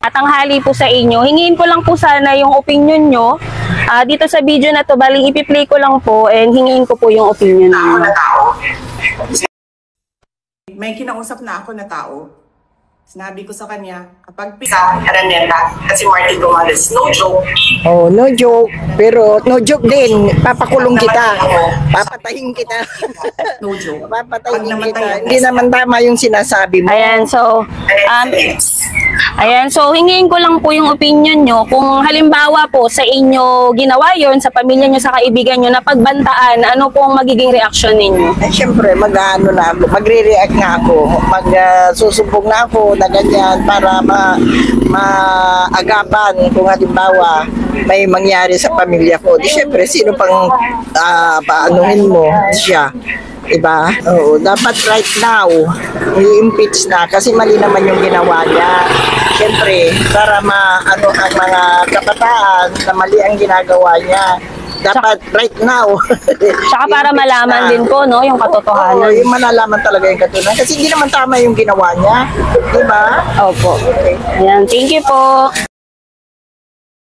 tanghali po sa inyo. Hingiin ko lang po sana yung opinion nyo. Dito sa video na to, baling ipi-play ko lang po and hingiin ko po yung opinion nyo. May kinausap na ako na tao. Sinabi ko sa kanya, kapag pisa, Araneta, kasi Martin Gomales, no joke. Oh, no joke. Pero no joke din. Papakulong kita. Papatayin kita. No joke. Papatayin kita. Hindi naman tama yung sinasabi mo. Ayan, so hingiin ko lang po yung opinion nyo. Kung halimbawa po sa inyo ginawa yon sa pamilya nyo, sa kaibigan nyo, na pagbantaan, ano po ang magiging reaksyon ninyo? Eh, syempre, mag-ano na ako. Magre-react na ako. Magsusumbong na ako na ganyan para maagapan kung halimbawa may mangyari sa pamilya ko. Di syempre, sino pang paanuhin mo siya? Diba? Oo, dapat right now, i-impeach na kasi mali naman yung ginawa niya. Siyempre, para maano ang mga kabataan na mali ang ginagawa niya. Dapat right now. Tsaka para malaman din po, no, yung katotohanan. Oo, yung malalaman talaga yung katotohanan. Kasi hindi naman tama yung ginawa niya. Diba? Opo. Okay. Ayan, thank you po.